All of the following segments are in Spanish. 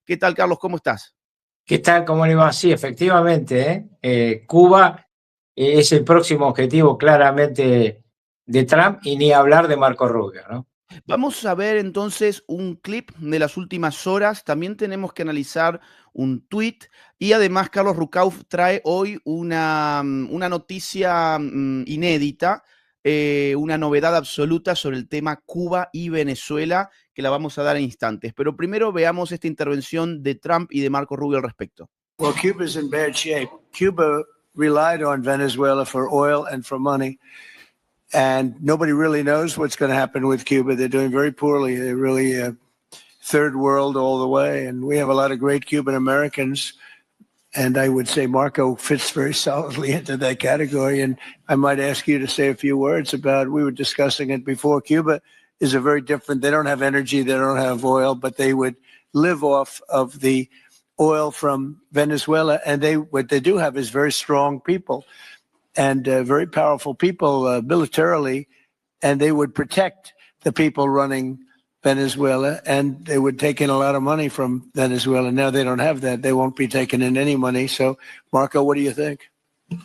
¿Qué tal, Carlos? ¿Cómo estás? ¿Qué tal? ¿Cómo le va? Sí, efectivamente, Cuba es el próximo objetivo claramente de Trump y ni hablar de Marco Rubio, ¿no? Vamos a ver entonces un clip de las últimas horas. También tenemos que analizar un tweet y además Carlos Rucauf trae hoy una noticia inédita, una novedad absoluta sobre el tema Cuba y Venezuela que la vamos a dar en instantes. Pero primero veamos esta intervención de Trump y de Marco Rubio al respecto. Well, Cuba's in bad shape. Cuba relied on Venezuela for oil and for money. And nobody really knows what's going to happen with Cuba. They're doing very poorly. They're really third world all the way. And we have a lot of great Cuban Americans. And I would say Marco fits very solidly into that category. And I might ask you to say a few words about, we were discussing it before, Cuba is a very different, they don't have energy, they don't have oil, but they would live off of the oil from Venezuela. And what they do have is very strong people. And very powerful people militarily, and they would protect the people running Venezuela, and they would take in a lot of money from Venezuela. Now they don't have that. They won't be taking in any money. So, Marco, what do you think?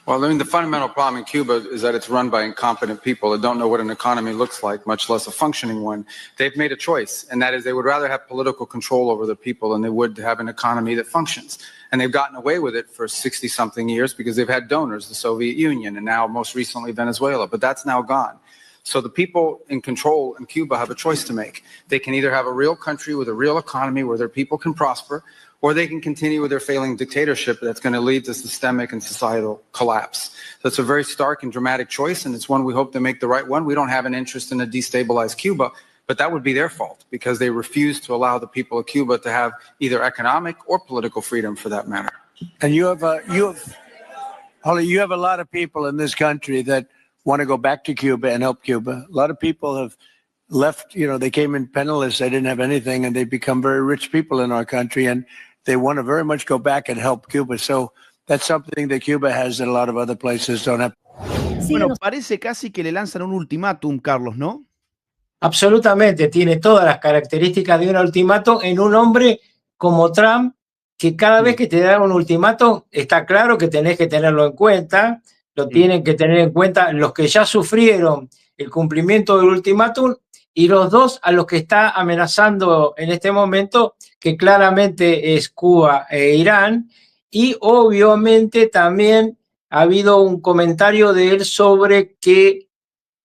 Well, I mean, the fundamental problem in Cuba is that it's run by incompetent people that don't know what an economy looks like, much less a functioning one. They've made a choice, and that is they would rather have political control over the people than they would have an economy that functions. And they've gotten away with it for 60-something years because they've had donors, the Soviet Union, and now most recently Venezuela, but that's now gone. So the people in control in Cuba have a choice to make. They can either have a real country with a real economy where their people can prosper, or they can continue with their failing dictatorship that's going to lead to systemic and societal collapse. So it's a very stark and dramatic choice, and it's one we hope to make the right one. We don't have an interest in a destabilized Cuba, but that would be their fault because they refuse to allow the people of Cuba to have either economic or political freedom for that matter. And Holly, you have a lot of people in this country that want to go back to Cuba and help Cuba. A lot of people have left, they came in penniless, they didn't have anything, and they've become very rich people in our country, and they want to very much go back and help Cuba. So that's something that Cuba has that a lot of other places don't have. Bueno, parece casi que le lanzan un ultimátum, Carlos, ¿no? Absolutamente, tiene todas las características de un ultimátum en un hombre como Trump, que cada vez que te da un ultimátum, está claro que tenés que tenerlo en cuenta, lo tienen que tener en cuenta los que ya sufrieron el cumplimiento del ultimátum y los dos a los que está amenazando en este momento, que claramente es Cuba e Irán, y obviamente también ha habido un comentario de él sobre que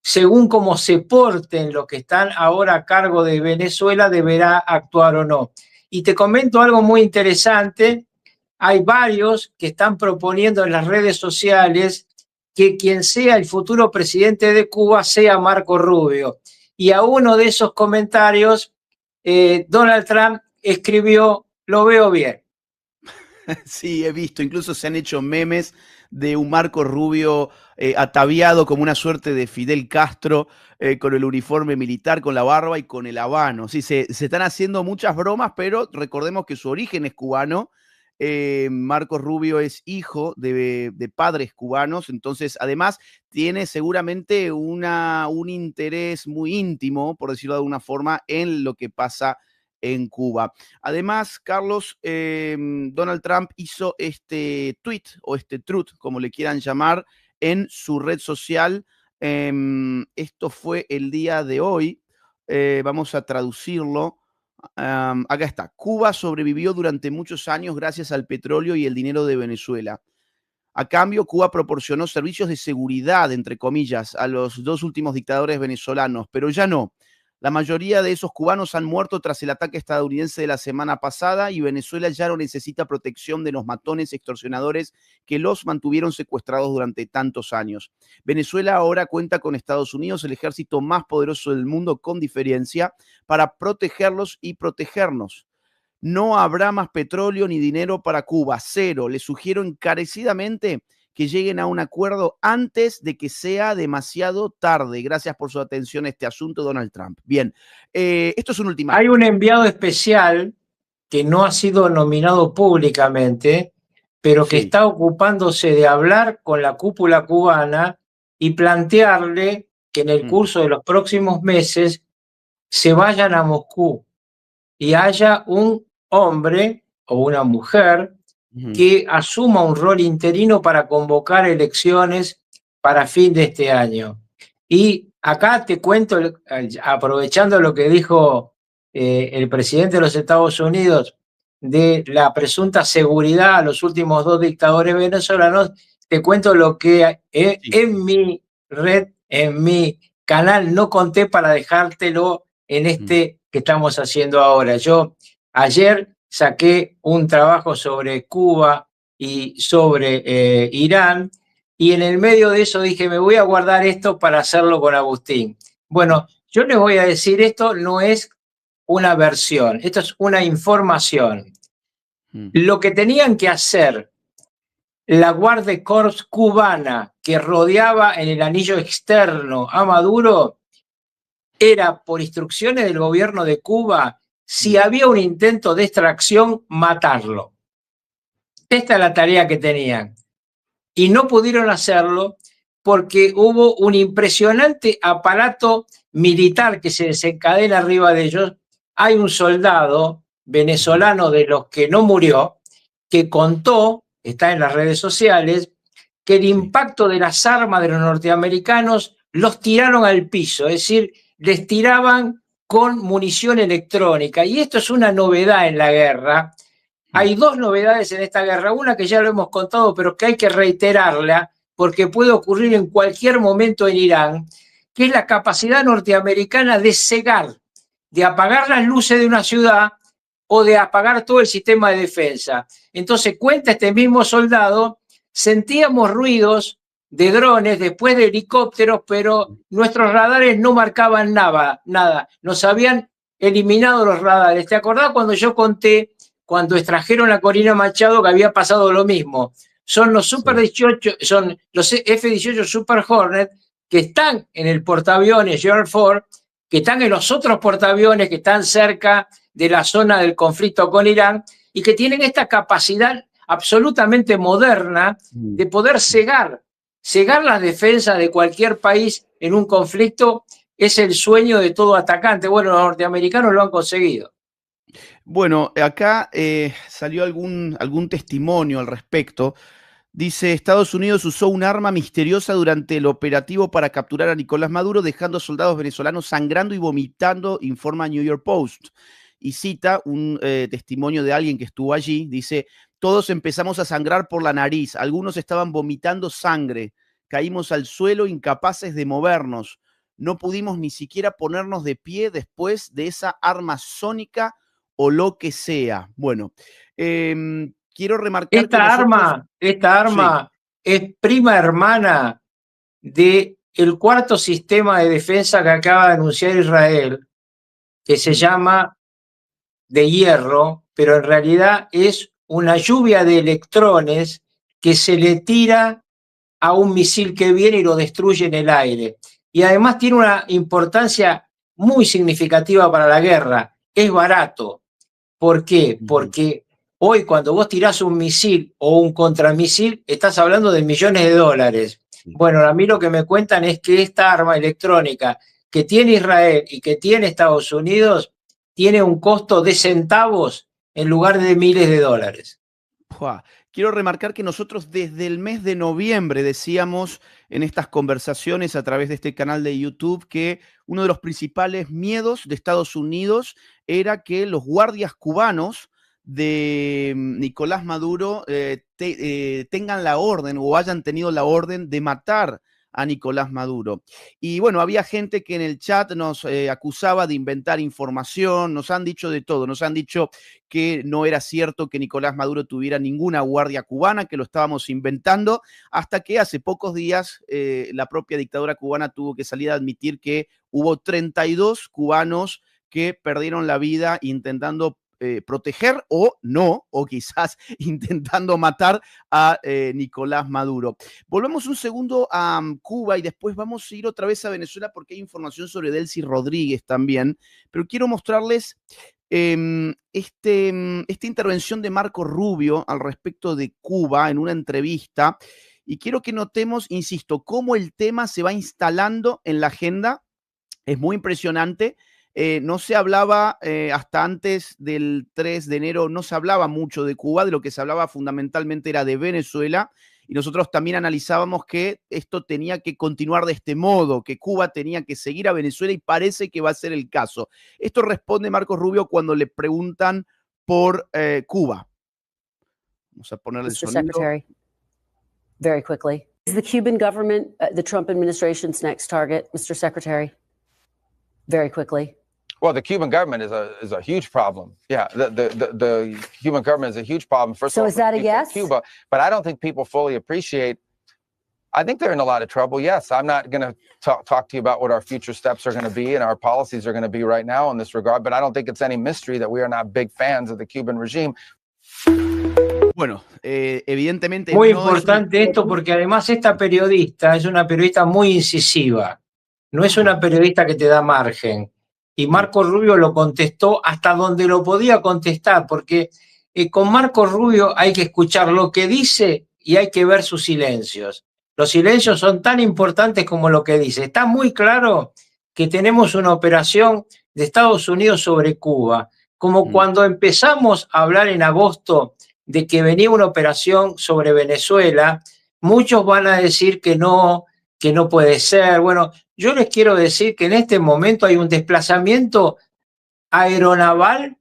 según cómo se porten los que están ahora a cargo de Venezuela, deberá actuar o no. Y te comento algo muy interesante, hay varios que están proponiendo en las redes sociales que quien sea el futuro presidente de Cuba sea Marco Rubio. Y a uno de esos comentarios, Donald Trump escribió, lo veo bien. Sí, he visto, incluso se han hecho memes de un Marco Rubio ataviado como una suerte de Fidel Castro, con el uniforme militar, con la barba y con el habano. Sí, se están haciendo muchas bromas, pero recordemos que su origen es cubano. Marco Rubio es hijo de padres cubanos, entonces además tiene seguramente un interés muy íntimo, por decirlo de alguna forma, en lo que pasa en Cuba. Además, Carlos, Donald Trump hizo este tweet o este truth, como le quieran llamar, en su red social. Esto fue el día de hoy. Vamos a traducirlo. Acá está. Cuba sobrevivió durante muchos años gracias al petróleo y el dinero de Venezuela. A cambio, Cuba proporcionó servicios de seguridad, entre comillas, a los dos últimos dictadores venezolanos, pero ya no. La mayoría de esos cubanos han muerto tras el ataque estadounidense de la semana pasada y Venezuela ya no necesita protección de los matones extorsionadores que los mantuvieron secuestrados durante tantos años. Venezuela ahora cuenta con Estados Unidos, el ejército más poderoso del mundo con diferencia, para protegerlos y protegernos. No habrá más petróleo ni dinero para Cuba, cero. Les sugiero encarecidamente que lleguen a un acuerdo antes de que sea demasiado tarde. Gracias por su atención a este asunto, Donald Trump. Bien, esto es un ultimátum. Hay un enviado especial que no ha sido nominado públicamente, pero que está ocupándose de hablar con la cúpula cubana y plantearle que en el curso de los próximos meses se vayan a Moscú y haya un hombre o una mujer que asuma un rol interino para convocar elecciones para fin de este año. Y acá te cuento, aprovechando lo que dijo el presidente de los Estados Unidos de la presunta seguridad a los últimos 2 dictadores venezolanos, te cuento lo que en mi red, en mi canal, no conté para dejártelo en este que estamos haciendo ahora. Yo ayer saqué un trabajo sobre Cuba y sobre Irán, y en el medio de eso dije, me voy a guardar esto para hacerlo con Agustín. Bueno, yo les voy a decir, esto no es una versión, esto es una información. Lo que tenían que hacer la Guardia Corps cubana que rodeaba en el anillo externo a Maduro era, por instrucciones del gobierno de Cuba, si había un intento de extracción, matarlo. Esta es la tarea que tenían. Y no pudieron hacerlo porque hubo un impresionante aparato militar que se desencadena arriba de ellos. Hay un soldado venezolano de los que no murió que contó, está en las redes sociales, que el impacto de las armas de los norteamericanos los tiraron al piso, es decir, les tiraban con munición electrónica. Y esto es una novedad en la guerra. Hay 2 novedades en esta guerra, una que ya lo hemos contado, pero que hay que reiterarla porque puede ocurrir en cualquier momento en Irán, que es la capacidad norteamericana de cegar, de apagar las luces de una ciudad o de apagar todo el sistema de defensa. Entonces, cuenta este mismo soldado, sentíamos ruidos de drones, después de helicópteros, pero nuestros radares no marcaban nada. Nos habían eliminado los radares. ¿Te acordás cuando yo conté, cuando extrajeron a Corina Machado, que había pasado lo mismo? Son los Super 18, son los F-18 Super Hornet que están en el portaaviones Gerald Ford, que están en los otros portaaviones que están cerca de la zona del conflicto con Irán y que tienen esta capacidad absolutamente moderna de poder cegar las defensas de cualquier país en un conflicto. Es el sueño de todo atacante. Bueno, los norteamericanos lo han conseguido. Bueno, acá salió algún testimonio al respecto. Dice, Estados Unidos usó un arma misteriosa durante el operativo para capturar a Nicolás Maduro, dejando a soldados venezolanos sangrando y vomitando, informa New York Post. Y cita un testimonio de alguien que estuvo allí. Dice, todos empezamos a sangrar por la nariz, algunos estaban vomitando sangre, caímos al suelo incapaces de movernos, no pudimos ni siquiera ponernos de pie después de esa arma sónica o lo que sea. Bueno, quiero remarcar esta arma es prima hermana del cuarto sistema de defensa que acaba de anunciar Israel, que se llama de hierro, pero en realidad es una lluvia de electrones que se le tira a un misil que viene y lo destruye en el aire. Y además tiene una importancia muy significativa para la guerra. Es barato. ¿Por qué? Porque hoy cuando vos tirás un misil o un contramisil, estás hablando de millones de dólares. Bueno, a mí lo que me cuentan es que esta arma electrónica que tiene Israel y que tiene Estados Unidos tiene un costo de centavos en lugar de miles de dólares. Quiero remarcar que nosotros desde el mes de noviembre decíamos en estas conversaciones a través de este canal de YouTube que uno de los principales miedos de Estados Unidos era que los guardias cubanos de Nicolás Maduro tengan la orden o hayan tenido la orden de matar a Nicolás Maduro. Y bueno, había gente que en el chat nos acusaba de inventar información, nos han dicho de todo, nos han dicho que no era cierto que Nicolás Maduro tuviera ninguna guardia cubana, que lo estábamos inventando, hasta que hace pocos días la propia dictadura cubana tuvo que salir a admitir que hubo 32 cubanos que perdieron la vida intentando proteger o no, o quizás intentando matar a Nicolás Maduro. Volvemos un segundo a Cuba y después vamos a ir otra vez a Venezuela porque hay información sobre Delcy Rodríguez también, pero quiero mostrarles esta intervención de Marco Rubio al respecto de Cuba en una entrevista y quiero que notemos, insisto, cómo el tema se va instalando en la agenda. Es muy impresionante. no se hablaba, hasta antes del 3 de enero, no se hablaba mucho de Cuba, de lo que se hablaba fundamentalmente era de Venezuela, y nosotros también analizábamos que esto tenía que continuar de este modo, que Cuba tenía que seguir a Venezuela, y parece que va a ser el caso. Esto responde Marcos Rubio cuando le preguntan por Cuba. Vamos a ponerle el Mr. sonido. Secretary, very quickly. Is the Cuban government the Trump administration's next target, Mr. Secretary? Very quickly. Well, the Cuban government is a huge problem. Yeah, the Cuban government is a huge problem. First So of all, is that for a the people of yes? Cuba, but I don't think people fully appreciate. I think they're in a lot of trouble. Yes, I'm not going to talk to you about what our future steps are going to be and our policies are going to be right now in this regard, but I don't think it's any mystery that we are not big fans of the Cuban regime. Bueno, evidentemente Muy no importante esto porque además esta periodista es una periodista muy incisiva, no es una periodista que te da margen. Y Marco Rubio lo contestó hasta donde lo podía contestar, porque con Marco Rubio hay que escuchar lo que dice y hay que ver sus silencios. Los silencios son tan importantes como lo que dice. Está muy claro que tenemos una operación de Estados Unidos sobre Cuba, como cuando empezamos a hablar en agosto de que venía una operación sobre Venezuela, muchos van a decir que no puede ser. Bueno, yo les quiero decir que en este momento hay un desplazamiento aeronaval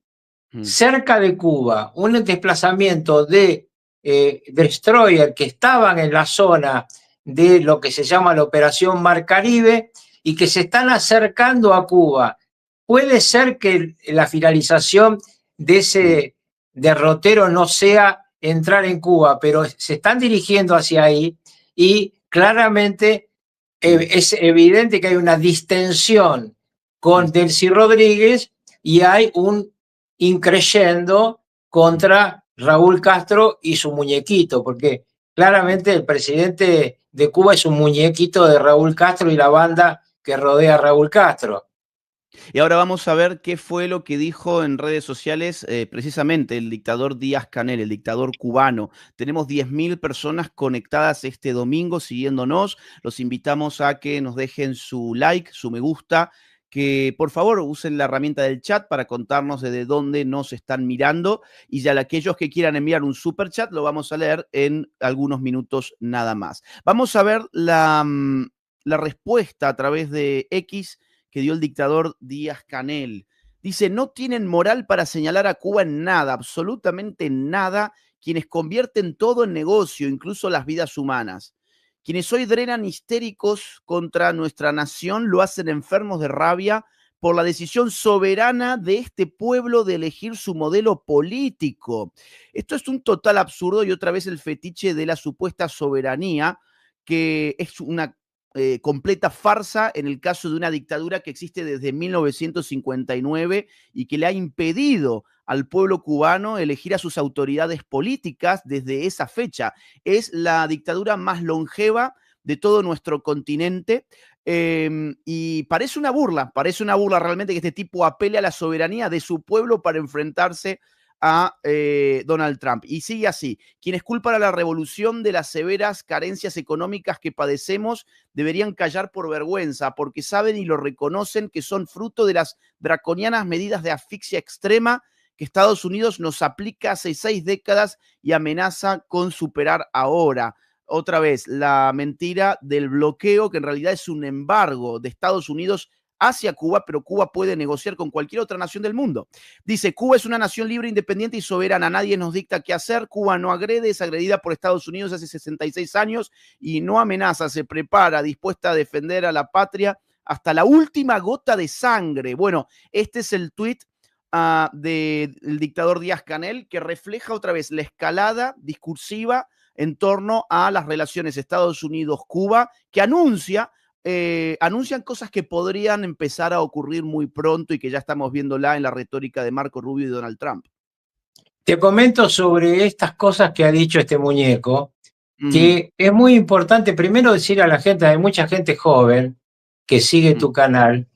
cerca de Cuba, un desplazamiento de destroyer que estaban en la zona de lo que se llama la Operación Mar Caribe y que se están acercando a Cuba. Puede ser que la finalización de ese derrotero no sea entrar en Cuba, pero se están dirigiendo hacia ahí y claramente es evidente que hay una distensión con Delcy Rodríguez y hay un increyendo contra Raúl Castro y su muñequito, porque claramente el presidente de Cuba es un muñequito de Raúl Castro y la banda que rodea a Raúl Castro. Y ahora vamos a ver qué fue lo que dijo en redes sociales precisamente el dictador Díaz-Canel, el dictador cubano. Tenemos 10.000 personas conectadas este domingo siguiéndonos. Los invitamos a que nos dejen su like, su me gusta, que por favor usen la herramienta del chat para contarnos desde dónde nos están mirando, y ya aquellos que quieran enviar un super chat lo vamos a leer en algunos minutos nada más. Vamos a ver la respuesta a través de X que dio el dictador Díaz-Canel. Dice: no tienen moral para señalar a Cuba en nada, absolutamente nada, quienes convierten todo en negocio, incluso las vidas humanas. Quienes hoy drenan histéricos contra nuestra nación lo hacen enfermos de rabia por la decisión soberana de este pueblo de elegir su modelo político. Esto es un total absurdo y otra vez el fetiche de la supuesta soberanía, que es una completa farsa en el caso de una dictadura que existe desde 1959 y que le ha impedido al pueblo cubano elegir a sus autoridades políticas desde esa fecha. Es la dictadura más longeva de todo nuestro continente, y parece una burla realmente que este tipo apele a la soberanía de su pueblo para enfrentarse a Donald Trump. Y sigue así: quienes culpan a la revolución de las severas carencias económicas que padecemos deberían callar por vergüenza, porque saben y lo reconocen que son fruto de las draconianas medidas de asfixia extrema que Estados Unidos nos aplica hace 6 décadas y amenaza con superar ahora. Otra vez, la mentira del bloqueo, que en realidad es un embargo de Estados Unidos hacia Cuba, pero Cuba puede negociar con cualquier otra nación del mundo. Dice: Cuba es una nación libre, independiente y soberana. Nadie nos dicta qué hacer. Cuba no agrede, es agredida por Estados Unidos hace 66 años y no amenaza, se prepara, dispuesta a defender a la patria hasta la última gota de sangre. Bueno, este es el tuit del dictador Díaz-Canel, que refleja otra vez la escalada discursiva en torno a las relaciones Estados Unidos-Cuba, que anuncian cosas que podrían empezar a ocurrir muy pronto y que ya estamos viéndola en la retórica de Marco Rubio y Donald Trump. Te comento sobre estas cosas que ha dicho este muñeco, que es muy importante primero decir a la gente, hay mucha gente joven que sigue tu canal,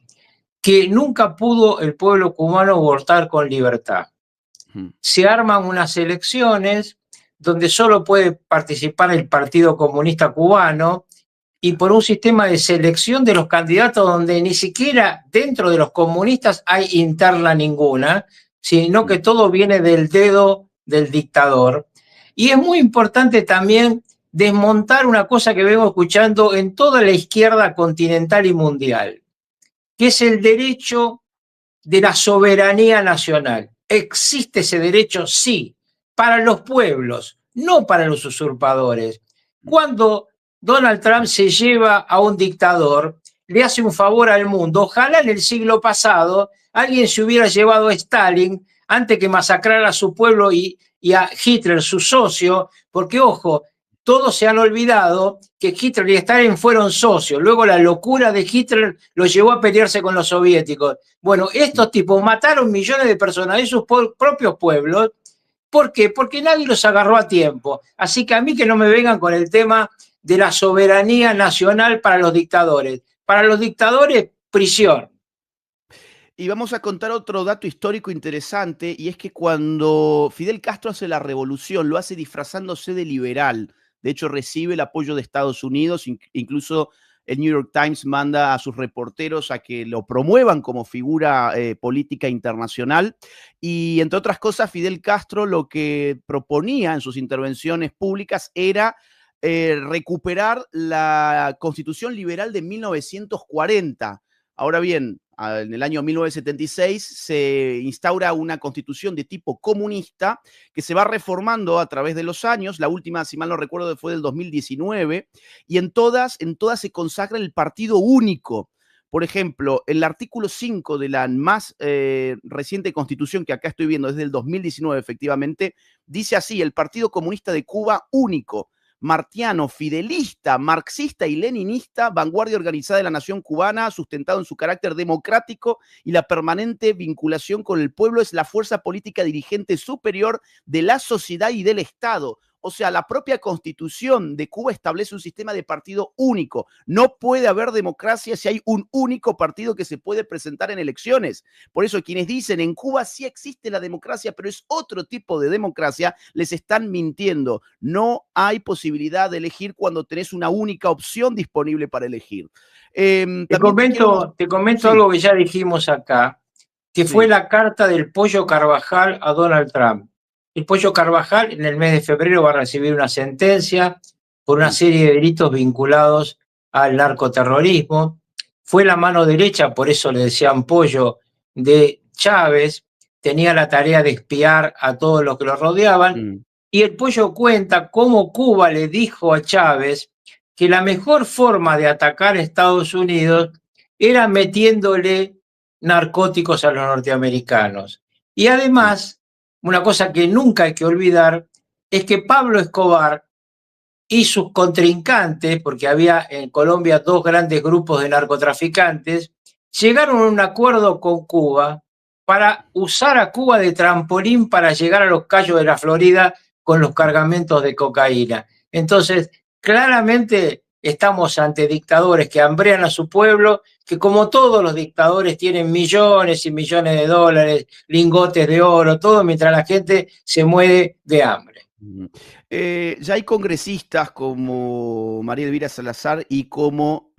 que nunca pudo el pueblo cubano votar con libertad. Se arman unas elecciones donde solo puede participar el Partido Comunista Cubano y por un sistema de selección de los candidatos donde ni siquiera dentro de los comunistas hay interna ninguna, sino que todo viene del dedo del dictador. Y es muy importante también desmontar una cosa que vengo escuchando en toda la izquierda continental y mundial, que es el derecho de la soberanía nacional. ¿Existe ese derecho? Sí, para los pueblos, no para los usurpadores. Cuando Donald Trump se lleva a un dictador, le hace un favor al mundo. Ojalá en el siglo pasado alguien se hubiera llevado a Stalin antes que masacrar a su pueblo y a Hitler, su socio, porque, ojo, todos se han olvidado que Hitler y Stalin fueron socios. Luego la locura de Hitler lo llevó a pelearse con los soviéticos. Bueno, estos tipos mataron millones de personas de sus propios pueblos. ¿Por qué? Porque nadie los agarró a tiempo. Así que a mí que no me vengan con el tema de la soberanía nacional para los dictadores. Para los dictadores, prisión. Y vamos a contar otro dato histórico interesante, y es que cuando Fidel Castro hace la revolución, lo hace disfrazándose de liberal. De hecho, recibe el apoyo de Estados Unidos, incluso el New York Times manda a sus reporteros a que lo promuevan como figura política internacional. Y entre otras cosas, Fidel Castro lo que proponía en sus intervenciones públicas era recuperar la Constitución Liberal de 1940. Ahora bien, en el año 1976 se instaura una constitución de tipo comunista que se va reformando a través de los años. La última, si mal no recuerdo, fue del 2019, y en todas se consagra el partido único. Por ejemplo, el artículo 5 de la más reciente constitución, que acá estoy viendo, es del 2019 efectivamente, dice así: el Partido Comunista de Cuba único, martiano, fidelista, marxista y leninista, vanguardia organizada de la nación cubana, sustentado en su carácter democrático y la permanente vinculación con el pueblo, es la fuerza política dirigente superior de la sociedad y del Estado. O sea, la propia Constitución de Cuba establece un sistema de partido único. No puede haber democracia si hay un único partido que se puede presentar en elecciones. Por eso quienes dicen en Cuba sí existe la democracia, pero es otro tipo de democracia, les están mintiendo. No hay posibilidad de elegir cuando tenés una única opción disponible para elegir. Te comento sí, algo que ya dijimos acá, que fue la carta del Pollo Carvajal a Donald Trump. El Pollo Carvajal en el mes de febrero va a recibir una sentencia por una serie de delitos vinculados al narcoterrorismo. Fue la mano derecha, por eso le decían Pollo, de Chávez. Tenía la tarea de espiar a todos los que lo rodeaban. Y el Pollo cuenta cómo Cuba le dijo a Chávez que la mejor forma de atacar a Estados Unidos era metiéndole narcóticos a los norteamericanos. Y además, una cosa que nunca hay que olvidar es que Pablo Escobar y sus contrincantes, porque había en Colombia dos grandes grupos de narcotraficantes, llegaron a un acuerdo con Cuba para usar a Cuba de trampolín para llegar a los Cayos de la Florida con los cargamentos de cocaína. Entonces, claramente estamos ante dictadores que hambrean a su pueblo, que como todos los dictadores tienen millones y millones de dólares, lingotes de oro, todo mientras la gente se muere de hambre. Ya hay congresistas como María Elvira Salazar y como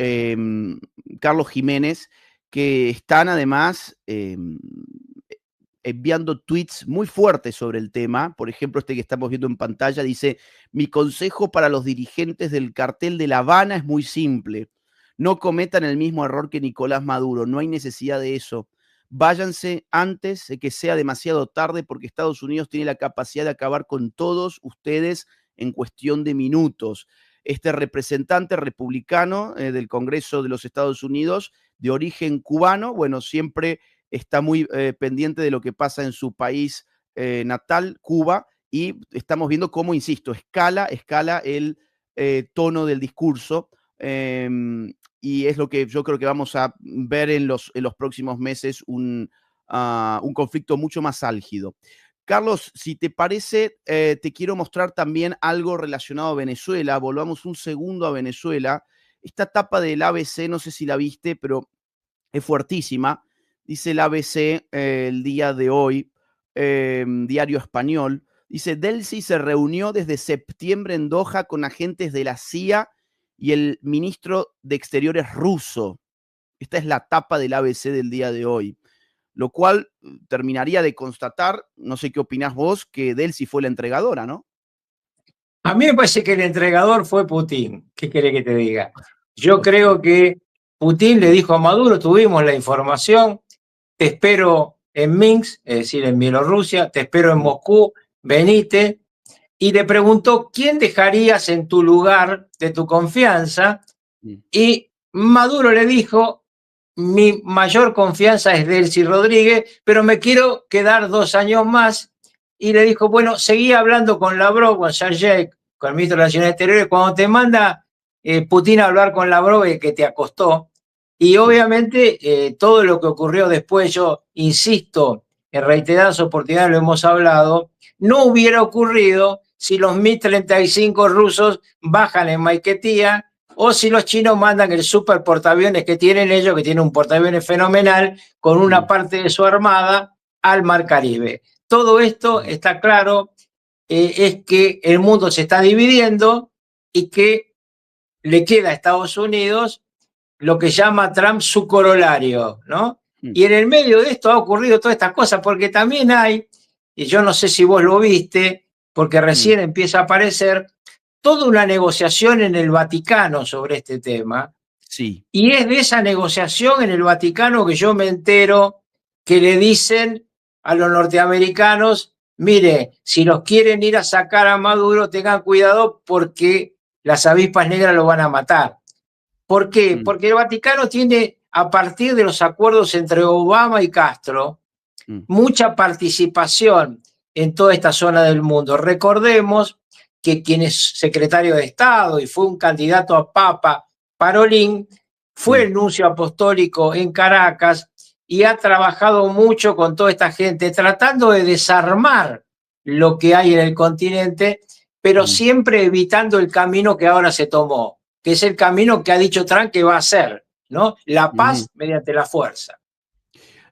Carlos Jiménez que están además enviando tweets muy fuertes sobre el tema. Por ejemplo, este que estamos viendo en pantalla dice: mi consejo para los dirigentes del cartel de La Habana es muy simple. No cometan el mismo error que Nicolás Maduro. No hay necesidad de eso. Váyanse antes de que sea demasiado tarde, porque Estados Unidos tiene la capacidad de acabar con todos ustedes en cuestión de minutos. Este representante republicano del Congreso de los Estados Unidos, de origen cubano, bueno, siempre está muy pendiente de lo que pasa en su país natal, Cuba, y estamos viendo cómo, insisto, escala el tono del discurso, y es lo que yo creo que vamos a ver en los próximos meses, un conflicto mucho más álgido. Carlos, si te parece, te quiero mostrar también algo relacionado a Venezuela. Volvamos un segundo a Venezuela. Esta tapa del ABC, no sé si la viste, pero es fuertísima. Dice el ABC el día de hoy, diario español, dice: Delcy se reunió desde septiembre en Doha con agentes de la CIA y el ministro de Exteriores ruso. Esta es la tapa del ABC del día de hoy, lo cual terminaría de constatar, no sé qué opinás vos, que Delcy fue la entregadora, ¿no? A mí me parece que el entregador fue Putin. ¿Qué querés que te diga? Yo creo que Putin le dijo a Maduro, tuvimos la información, te espero en Minsk, es decir, en Bielorrusia, te espero en Moscú, venite, y le preguntó quién dejarías en tu lugar de tu confianza, y Maduro le dijo, mi mayor confianza es Delcy Rodríguez, pero me quiero quedar 2 años más, y le dijo, bueno, seguí hablando con Lavrov, con Sergei, con el ministro de Relaciones Exteriores, cuando te manda Putin a hablar con Lavrov, que te acostó, y obviamente todo lo que ocurrió después, yo insisto, en reiteradas oportunidades lo hemos hablado, no hubiera ocurrido si los Mi-35 rusos bajan en Maiquetía o si los chinos mandan el super portaaviones que tienen ellos, que tienen un portaaviones fenomenal, con una parte de su armada al Mar Caribe. Todo esto está claro, es que el mundo se está dividiendo y que le queda a Estados Unidos lo que llama Trump su corolario, ¿no? Y en el medio de esto ha ocurrido todas estas cosas, porque también hay, y yo no sé si vos lo viste, porque recién empieza a aparecer, toda una negociación en el Vaticano sobre este tema. Sí. Y es de esa negociación en el Vaticano que yo me entero que le dicen a los norteamericanos, mire, si los quieren ir a sacar a Maduro, tengan cuidado porque las avispas negras lo van a matar. ¿Por qué? Porque el Vaticano tiene, a partir de los acuerdos entre Obama y Castro, mucha participación en toda esta zona del mundo. Recordemos que quien es secretario de Estado y fue un candidato a Papa, Parolin, fue el nuncio apostólico en Caracas y ha trabajado mucho con toda esta gente, tratando de desarmar lo que hay en el continente, pero siempre evitando el camino que ahora se tomó, que es el camino que ha dicho Trump que va a hacer, ¿no? La paz mediante la fuerza.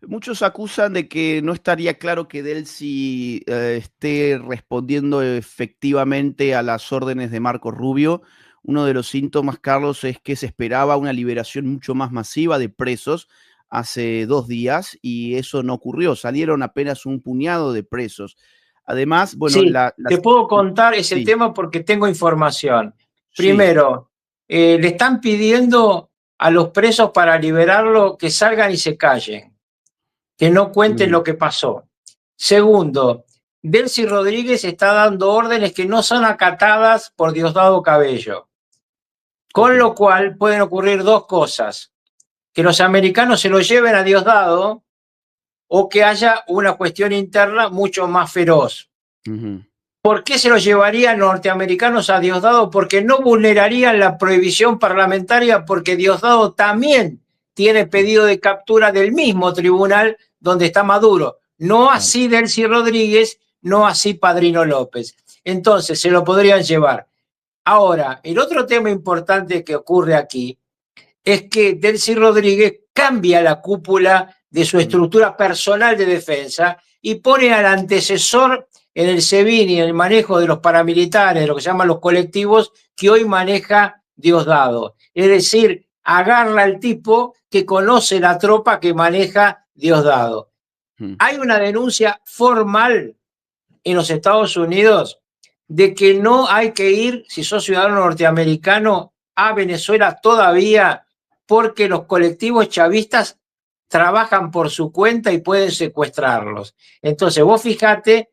Muchos acusan de que no estaría claro que Delcy esté respondiendo efectivamente a las órdenes de Marco Rubio. Uno de los síntomas, Carlos, es que se esperaba una liberación mucho más masiva de presos hace 2 días y eso no ocurrió. Salieron apenas un puñado de presos. Además, bueno, sí, te puedo contar ese tema porque tengo información. Primero, le están pidiendo a los presos para liberarlo que salgan y se callen, que no cuenten lo que pasó. Segundo, Delcy Rodríguez está dando órdenes que no son acatadas por Diosdado Cabello. Con lo cual pueden ocurrir 2 cosas. Que los americanos se lo lleven a Diosdado o que haya una cuestión interna mucho más feroz. ¿Por qué se lo llevarían los norteamericanos a Diosdado? Porque no vulnerarían la prohibición parlamentaria, porque Diosdado también tiene pedido de captura del mismo tribunal donde está Maduro. No así Delcy Rodríguez, no así Padrino López. Entonces se lo podrían llevar. Ahora, el otro tema importante que ocurre aquí es que Delcy Rodríguez cambia la cúpula de su estructura personal de defensa y pone al antecesor en el SEBIN y en el manejo de los paramilitares, de lo que se llaman los colectivos, que hoy maneja Diosdado. Es decir, agarra al tipo que conoce la tropa que maneja Diosdado. Hay una denuncia formal en los Estados Unidos de que no hay que ir, si sos ciudadano norteamericano, a Venezuela todavía porque los colectivos chavistas trabajan por su cuenta y pueden secuestrarlos. Entonces, vos fijate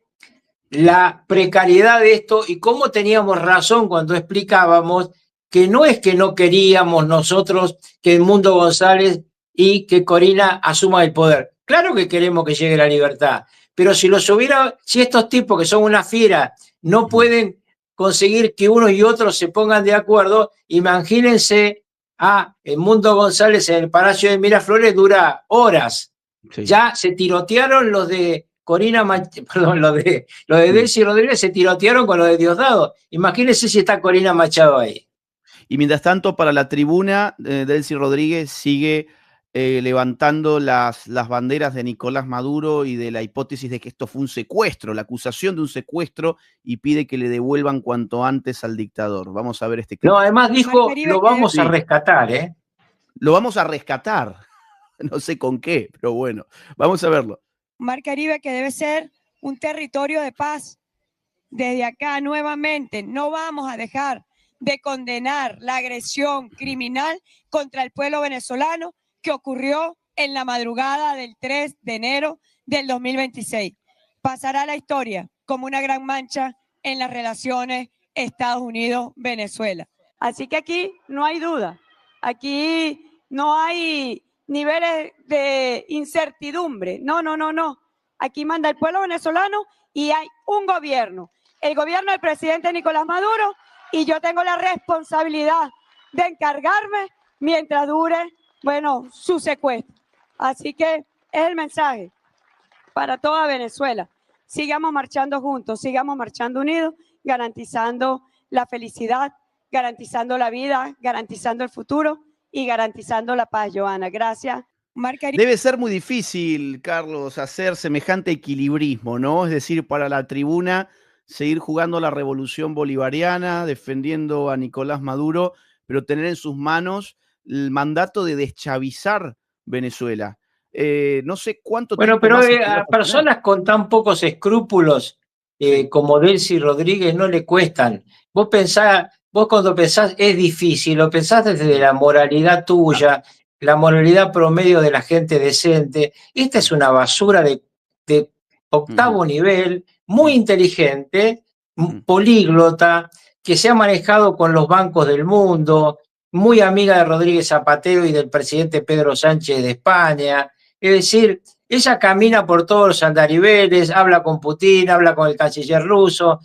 la precariedad de esto y cómo teníamos razón cuando explicábamos que no es que no queríamos nosotros que Edmundo González y que Corina asuman el poder. Claro que queremos que llegue la libertad, pero si estos tipos que son una fiera no pueden conseguir que uno y otro se pongan de acuerdo, imagínense a Edmundo González en el Palacio de Miraflores, dura horas. Ya se tirotearon los de Corina, perdón, los de Delcy Rodríguez se tirotearon con los de Diosdado. Imagínense si está Corina Machado ahí. Y mientras tanto, para la tribuna, Delcy Rodríguez sigue levantando las banderas de Nicolás Maduro y de la hipótesis de que esto fue un secuestro, la acusación de un secuestro, y pide que le devuelvan cuanto antes al dictador. Vamos a ver este clip. No, además dijo, lo vamos a Sí. rescatar, ¿eh? Lo vamos a rescatar. No sé con qué, pero bueno, vamos a verlo. Mar Caribe que debe ser un territorio de paz. Desde acá nuevamente no vamos a dejar de condenar la agresión criminal contra el pueblo venezolano que ocurrió en la madrugada del 3 de enero del 2026. Pasará a la historia como una gran mancha en las relaciones Estados Unidos-Venezuela. Así que aquí no hay duda, aquí no hay niveles de incertidumbre. No. Aquí manda el pueblo venezolano y hay un gobierno, el gobierno del presidente Nicolás Maduro, y yo tengo la responsabilidad de encargarme mientras dure, su secuestro. Así que es el mensaje para toda Venezuela. Sigamos marchando juntos, sigamos marchando unidos, garantizando la felicidad, garantizando la vida, garantizando el futuro y garantizando la paz, Joana. Gracias. Debe ser muy difícil, Carlos, hacer semejante equilibrismo, ¿no? Es decir, para la tribuna, seguir jugando la revolución bolivariana, defendiendo a Nicolás Maduro, pero tener en sus manos el mandato de deschavizar Venezuela. No sé cuánto tiempo. Bueno, pero a personas con tan pocos escrúpulos como Delcy Rodríguez no le cuestan. Vos cuando pensás es difícil, lo pensás desde la moralidad tuya, la moralidad promedio de la gente decente. Esta es una basura de octavo nivel, muy inteligente, políglota, que se ha manejado con los bancos del mundo, muy amiga de Rodríguez Zapatero y del presidente Pedro Sánchez de España. Es decir, ella camina por todos los andariveles, habla con Putin, habla con el canciller ruso,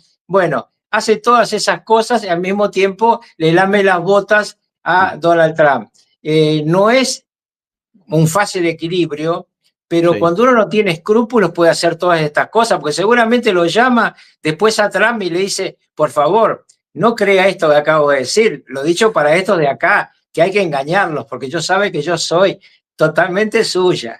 hace todas esas cosas y al mismo tiempo le lame las botas a Donald Trump. No es un fácil equilibrio, pero cuando uno no tiene escrúpulos puede hacer todas estas cosas, porque seguramente lo llama después a Trump y le dice, por favor, no crea esto que acabo de decir, lo dicho para estos de acá, que hay que engañarlos, porque yo sabe que yo soy totalmente suya.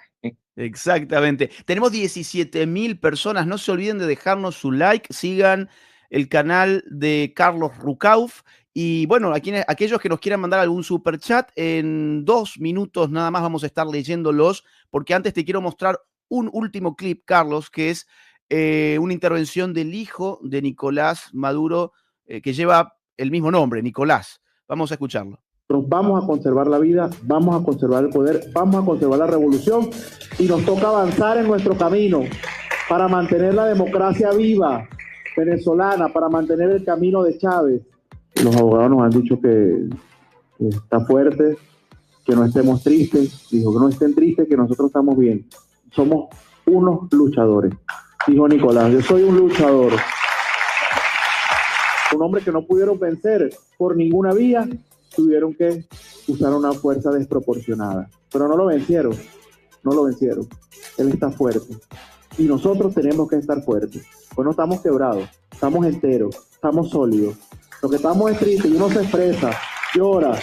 Exactamente. Tenemos 17.000 personas. No se olviden de dejarnos su like. Sigan el canal de Carlos Rucauf. Y bueno, aquellos que nos quieran mandar algún super chat, en 2 minutos nada más vamos a estar leyéndolos, porque antes te quiero mostrar un último clip, Carlos, que es una intervención del hijo de Nicolás Maduro, que lleva el mismo nombre, Nicolás. Vamos a escucharlo. Vamos a conservar la vida, vamos a conservar el poder, vamos a conservar la revolución y nos toca avanzar en nuestro camino para mantener la democracia viva venezolana, para mantener el camino de Chávez. Los abogados nos han dicho que está fuerte, que no estemos tristes, dijo que no estén tristes, que nosotros estamos bien. Somos unos luchadores, dijo Nicolás, yo soy un luchador. Un hombre que no pudieron vencer por ninguna vía, tuvieron que usar una fuerza desproporcionada, pero no lo vencieron, él está fuerte y nosotros tenemos que estar fuertes, pues no estamos quebrados, estamos enteros, estamos sólidos, lo que estamos es triste y uno se expresa, llora.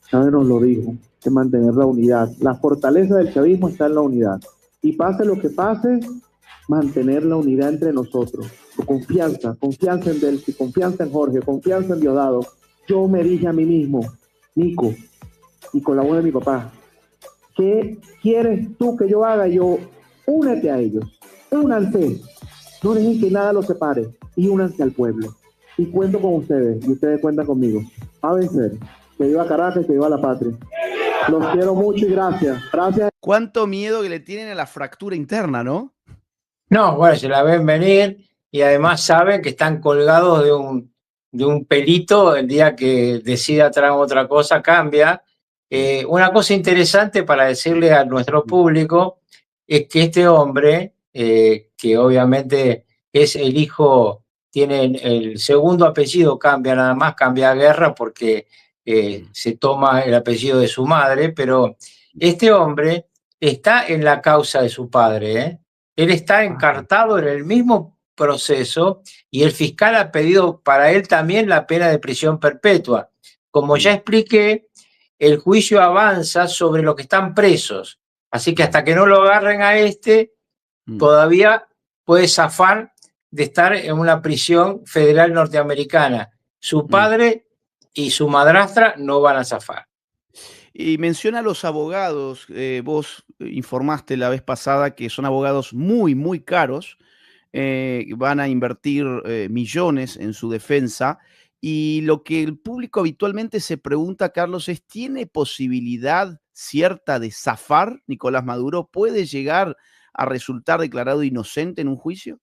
Chávez nos lo dijo, de mantener la unidad, la fortaleza del chavismo está en la unidad y pase lo que pase, mantener la unidad entre nosotros, confianza en Delcy, confianza en Jorge, confianza en Diosdado. Yo me dije a mí mismo, Nico, y con la voz de mi papá, ¿qué quieres tú que yo haga? Yo, únete a ellos, únanse, no dejen que nada los separe y únanse al pueblo. Y cuento con ustedes, y ustedes cuentan conmigo. A vencer, que viva Caracas, que viva la patria. Los quiero mucho y gracias. Gracias. Cuánto miedo que le tienen a la fractura interna, ¿no? No, bueno, se la ven venir y además saben que están colgados de un pelito. El día que decida Trump otra cosa, cambia. Una cosa interesante para decirle a nuestro público es que este hombre, que obviamente es el hijo, tiene el segundo apellido, cambia nada más, cambia a Guerra porque se toma el apellido de su madre, pero este hombre está en la causa de su padre, ¿eh? Él está encartado en el mismo proceso y el fiscal ha pedido para él también la pena de prisión perpetua. Como ya expliqué, el juicio avanza sobre los que están presos. Así que hasta que no lo agarren a este, todavía puede zafar de estar en una prisión federal norteamericana. Su padre y su madrastra no van a zafar. Y menciona a los abogados, vos informaste la vez pasada que son abogados muy, muy caros, van a invertir millones en su defensa, y lo que el público habitualmente se pregunta, Carlos, es, ¿tiene posibilidad cierta de zafar Nicolás Maduro? ¿Puede llegar a resultar declarado inocente en un juicio?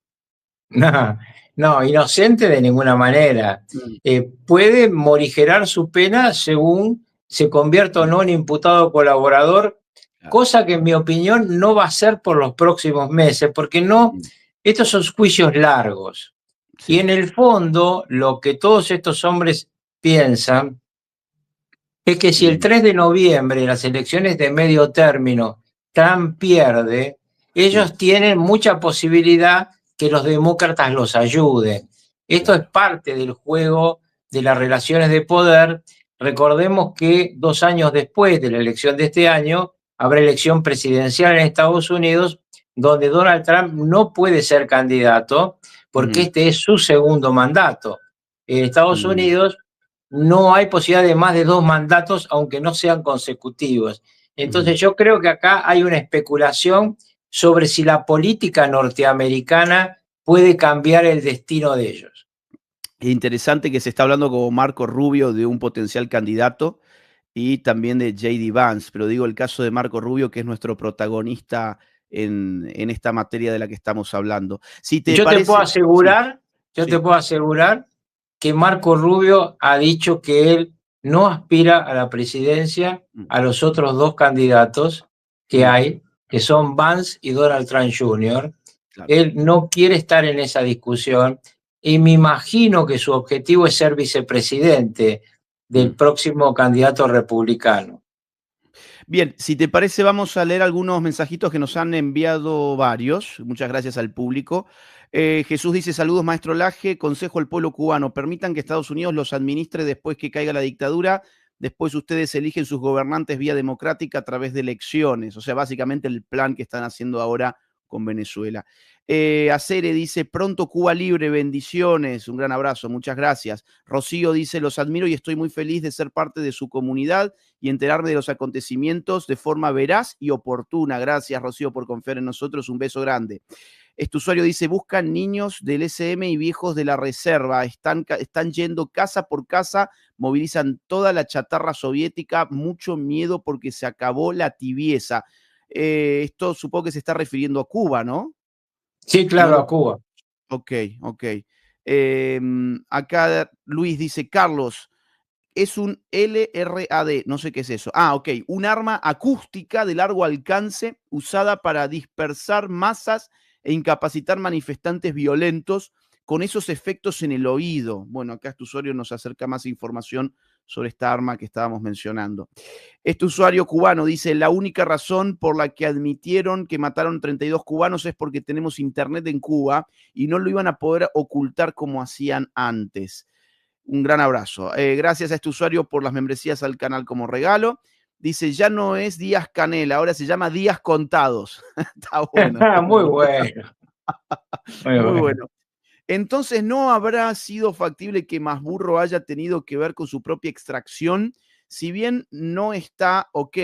No, no, inocente de ninguna manera. Mm. Puede morigerar su pena según se convierta o no en imputado colaborador, Claro. cosa que en mi opinión no va a ser por los próximos meses, porque no, estos son juicios largos. Sí. Y en el fondo, lo que todos estos hombres piensan es que si el 3 de noviembre, las elecciones de medio término, Trump pierde, ellos tienen mucha posibilidad que los demócratas los ayuden. Esto es parte del juego de las relaciones de poder. Recordemos que 2 años después de la elección de este año, habrá elección presidencial en Estados Unidos, donde Donald Trump no puede ser candidato, porque este es su segundo mandato. En Estados Unidos no hay posibilidad de más de 2 mandatos, aunque no sean consecutivos. Entonces yo creo que acá hay una especulación sobre si la política norteamericana puede cambiar el destino de ellos. Es interesante que se está hablando como Marco Rubio de un potencial candidato y también de J.D. Vance, pero digo el caso de Marco Rubio, que es nuestro protagonista en esta materia de la que estamos hablando. Si te Yo parece, te puedo asegurar, sí. te puedo asegurar que Marco Rubio ha dicho que él no aspira a la presidencia a los otros 2 candidatos que hay, que son Vance y Donald Trump Jr. Claro. Él no quiere estar en esa discusión y me imagino que su objetivo es ser vicepresidente del próximo candidato republicano. Bien, si te parece, vamos a leer algunos mensajitos que nos han enviado varios. Muchas gracias al público. Jesús dice, saludos maestro Laje, consejo al pueblo cubano, permitan que Estados Unidos los administre después que caiga la dictadura, después ustedes eligen sus gobernantes vía democrática a través de elecciones, o sea, básicamente el plan que están haciendo ahora con Venezuela. Acere dice, pronto Cuba libre, bendiciones, un gran abrazo, muchas gracias. Rocío dice, los admiro y estoy muy feliz de ser parte de su comunidad y enterarme de los acontecimientos de forma veraz y oportuna. Gracias, Rocío, por confiar en nosotros, un beso grande. Este usuario dice, buscan niños del SM y viejos de la reserva, están yendo casa por casa, movilizan toda la chatarra soviética, mucho miedo porque se acabó la tibieza. Esto supongo que se está refiriendo a Cuba, ¿no? Sí, claro, a Cuba. Ok. Acá Luis dice, Carlos, es un LRAD, no sé qué es eso. Ok, un arma acústica de largo alcance usada para dispersar masas e incapacitar manifestantes violentos con esos efectos en el oído. Bueno, acá este usuario nos acerca más información sobre esta arma que estábamos mencionando. Este usuario cubano dice, la única razón por la que admitieron que mataron 32 cubanos es porque tenemos internet en Cuba y no lo iban a poder ocultar como hacían antes. Un gran abrazo. Gracias a este usuario por las membresías al canal como regalo. Dice, ya no es Díaz Canel, ahora se llama Díaz Contados. Está bueno. Muy bueno. Muy bueno. Entonces, ¿no habrá sido factible que Masburro haya tenido que ver con su propia extracción? Si bien no está ok,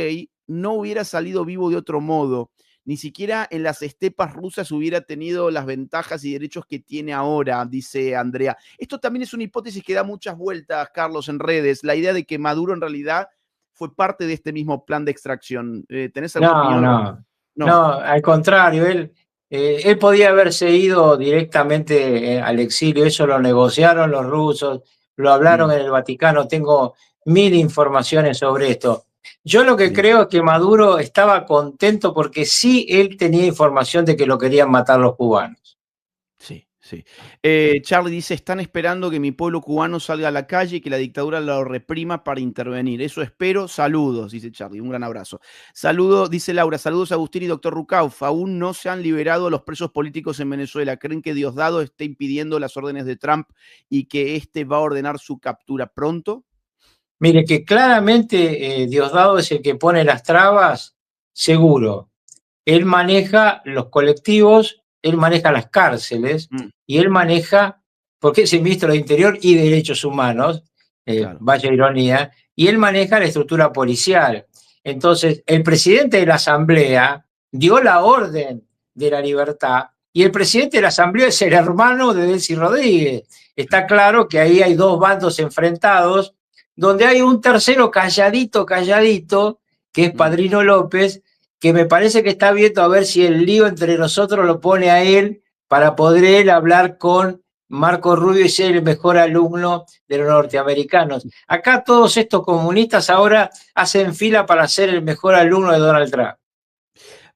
no hubiera salido vivo de otro modo. Ni siquiera en las estepas rusas hubiera tenido las ventajas y derechos que tiene ahora, dice Andrea. Esto también es una hipótesis que da muchas vueltas, Carlos, en redes. La idea de que Maduro en realidad fue parte de este mismo plan de extracción. ¿Tenés alguna opinión? No, al contrario, él podía haberse ido directamente al exilio, eso lo negociaron los rusos, lo hablaron en el Vaticano, tengo 1000 informaciones sobre esto. Yo lo que creo es que Maduro estaba contento porque sí él tenía información de que lo querían matar los cubanos. Sí. Charlie dice, están esperando que mi pueblo cubano salga a la calle y que la dictadura lo reprima para intervenir. Eso espero. Saludos, dice Charlie. Un gran abrazo. Saludos, dice Laura. Saludos a Agustín y doctor Rucauf. Aún no se han liberado los presos políticos en Venezuela. ¿Creen que Diosdado está impidiendo las órdenes de Trump y que éste va a ordenar su captura pronto? Mire, que claramente Diosdado es el que pone las trabas, seguro. Él maneja los colectivos, él maneja las cárceles y él maneja, porque es el ministro de Interior y Derechos Humanos, Claro. vaya ironía, y él maneja la estructura policial. Entonces, el presidente de la Asamblea dio la orden de la libertad y el presidente de la Asamblea es el hermano de Delcy Rodríguez. Está claro que ahí hay dos bandos enfrentados, donde hay un tercero calladito, que es Padrino López, que me parece que está viendo a ver si el lío entre nosotros lo pone a él para poder él hablar con Marco Rubio y ser el mejor alumno de los norteamericanos. Acá todos estos comunistas ahora hacen fila para ser el mejor alumno de Donald Trump.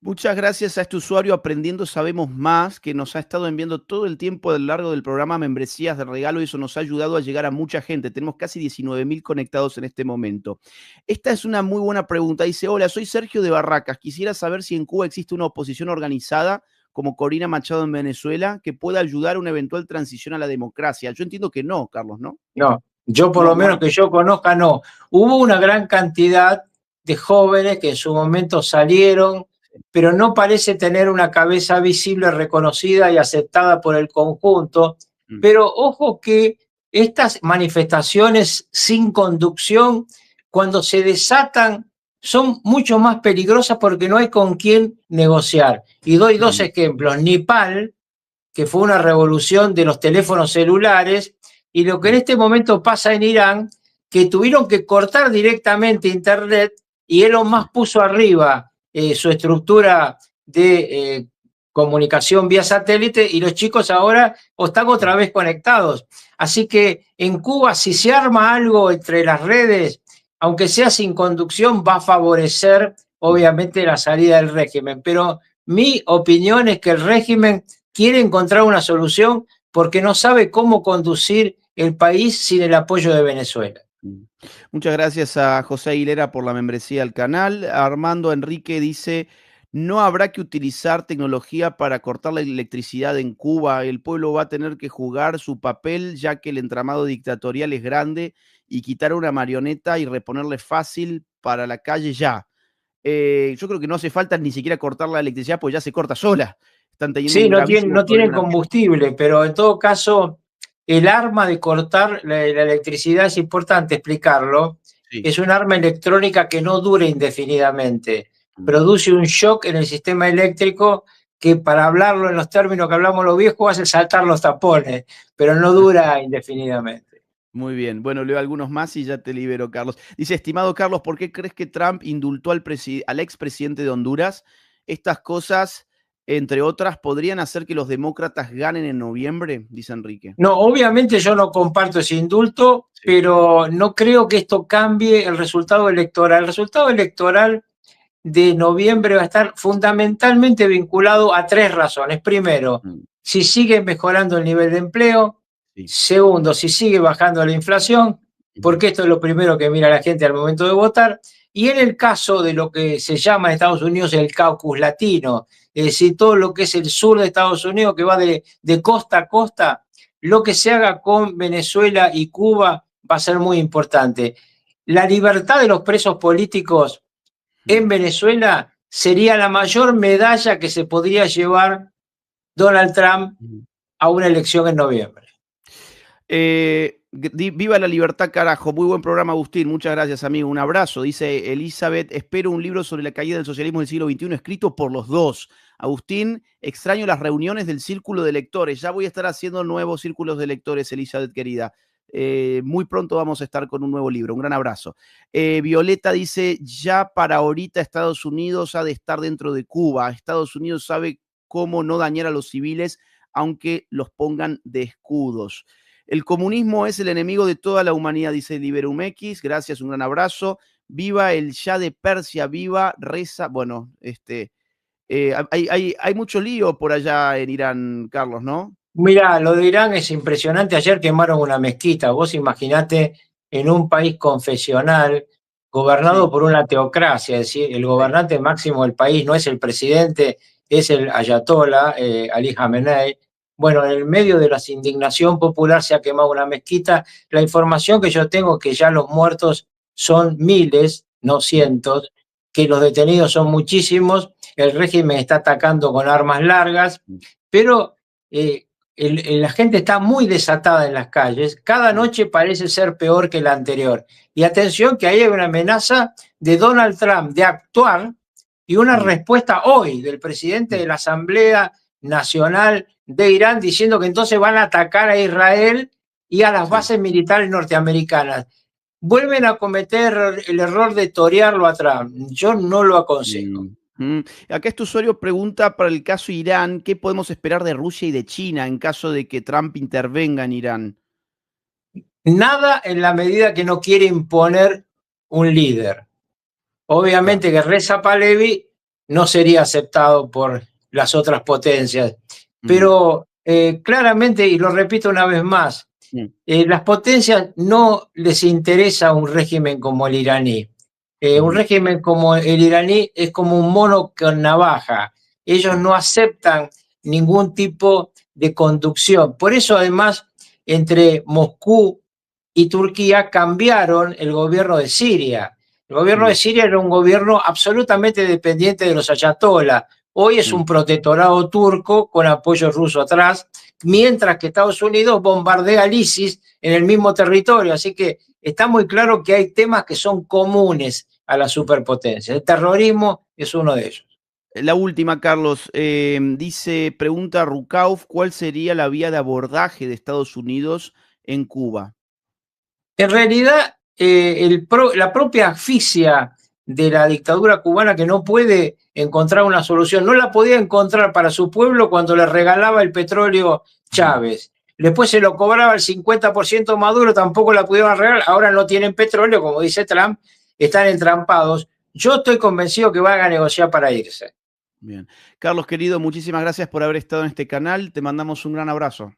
Muchas gracias a este usuario Aprendiendo Sabemos Más, que nos ha estado enviando todo el tiempo a lo largo del programa membresías de regalo y eso nos ha ayudado a llegar a mucha gente. Tenemos casi 19.000 conectados en este momento. Esta es una muy buena pregunta. Dice, hola, soy Sergio de Barracas. Quisiera saber si en Cuba existe una oposición organizada como Corina Machado en Venezuela que pueda ayudar a una eventual transición a la democracia. Yo entiendo que no, Carlos, ¿no? No, yo por lo menos que yo conozca, no. Hubo una gran cantidad de jóvenes que en su momento salieron, pero no parece tener una cabeza visible, reconocida y aceptada por el conjunto. Pero ojo que estas manifestaciones sin conducción, cuando se desatan, son mucho más peligrosas porque no hay con quién negociar. Y doy dos ejemplos. Nepal, que fue una revolución de los teléfonos celulares, y lo que en este momento pasa en Irán, que tuvieron que cortar directamente Internet y Elon Musk puso arriba su estructura de comunicación vía satélite y los chicos ahora están otra vez conectados. Así que en Cuba, si se arma algo entre las redes, aunque sea sin conducción, va a favorecer obviamente la salida del régimen. Pero mi opinión es que el régimen quiere encontrar una solución porque no sabe cómo conducir el país sin el apoyo de Venezuela. Muchas gracias a José Aguilera por la membresía al canal. Armando Enrique dice, no habrá que utilizar tecnología para cortar la electricidad en Cuba. El pueblo va a tener que jugar su papel ya que el entramado dictatorial es grande y quitar una marioneta y reponerle fácil para la calle ya. Yo creo que no hace falta ni siquiera cortar la electricidad porque ya se corta sola. Están teniendo sí, un no tienen problema. combustible, pero en todo caso, el arma de cortar la electricidad es importante explicarlo. Sí. Es un arma electrónica que no dura indefinidamente. Produce un shock en el sistema eléctrico que, para hablarlo en los términos que hablamos los viejos, hace saltar los tapones, pero no dura indefinidamente. Muy bien. Bueno, leo algunos más y ya te libero, Carlos. Dice, estimado Carlos, ¿por qué crees que Trump indultó al expresidente de Honduras? Estas cosas, entre otras, podrían hacer que los demócratas ganen en noviembre, dice Enrique. No, obviamente yo no comparto ese indulto, sí, pero no creo que esto cambie el resultado electoral. El resultado electoral de noviembre va a estar fundamentalmente vinculado a tres razones. Primero, si sigue mejorando el nivel de empleo. Sí. Segundo, si sigue bajando la inflación, porque esto es lo primero que mira la gente al momento de votar. Y en el caso de lo que se llama en Estados Unidos el caucus latino, es decir, todo lo que es el sur de Estados Unidos, que va de costa a costa, lo que se haga con Venezuela y Cuba va a ser muy importante. La libertad de los presos políticos en Venezuela sería la mayor medalla que se podría llevar Donald Trump a una elección en noviembre. Viva la libertad, carajo. Muy buen programa, Agustín. Muchas gracias, amigo. Un abrazo. Dice Elizabeth, espero un libro sobre la caída del socialismo del siglo XXI escrito por los dos. Agustín, extraño las reuniones del círculo de lectores. Ya voy a estar haciendo nuevos círculos de lectores, Elizabeth, querida. Muy pronto vamos a estar con un nuevo libro. Un gran abrazo. Violeta dice, ya para ahorita Estados Unidos ha de estar dentro de Cuba. Estados Unidos sabe cómo no dañar a los civiles, aunque los pongan de escudos. El comunismo es el enemigo de toda la humanidad, dice Liberum X. Gracias, un gran abrazo. Viva el Shah de Persia, viva, reza. Bueno, hay mucho lío por allá en Irán, Carlos, ¿no? Mira, lo de Irán es impresionante. Ayer quemaron una mezquita. Vos imaginate en un país confesional gobernado por una teocracia, es decir, el gobernante máximo del país no es el presidente, es el ayatollah Ali Khamenei. Bueno, en el medio de la indignación popular se ha quemado una mezquita. La información que yo tengo es que ya los muertos son miles, no cientos, que los detenidos son muchísimos, el régimen está atacando con armas largas, pero la gente está muy desatada en las calles, cada noche parece ser peor que la anterior. Y atención que ahí hay una amenaza de Donald Trump de actuar y una respuesta hoy del presidente de la Asamblea Nacional de Irán diciendo que entonces van a atacar a Israel y a las bases militares norteamericanas. Vuelven a cometer el error de torearlo a Trump. Yo no lo aconsejo. Acá este usuario pregunta para el caso Irán, ¿qué podemos esperar de Rusia y de China en caso de que Trump intervenga en Irán? Nada en la medida que no quiere imponer un líder. Obviamente que Reza Pahlavi no sería aceptado por las otras potencias, pero claramente, y lo repito una vez más, las potencias no les interesa un régimen como el iraní. Un régimen como el iraní es como un mono con navaja. Ellos no aceptan ningún tipo de conducción. Por eso, además, entre Moscú y Turquía cambiaron el gobierno de Siria. El gobierno de Siria era un gobierno absolutamente dependiente de los ayatolás. Hoy es un protectorado turco con apoyo ruso atrás, mientras que Estados Unidos bombardea al ISIS en el mismo territorio. Así que está muy claro que hay temas que son comunes a las superpotencias. El terrorismo es uno de ellos. La última, Carlos, pregunta Rukauf, ¿cuál sería la vía de abordaje de Estados Unidos en Cuba? En realidad, la propia asfixia de la dictadura cubana, que no puede encontrar una solución, no la podía encontrar para su pueblo cuando le regalaba el petróleo Chávez. Después se lo cobraba el 50% Maduro, tampoco la pudieron regalar. Ahora no tienen petróleo, como dice Trump, están entrampados. Yo estoy convencido que van a negociar para irse. Bien. Carlos, querido, muchísimas gracias por haber estado en este canal. Te mandamos un gran abrazo.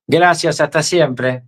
Gracias, hasta siempre.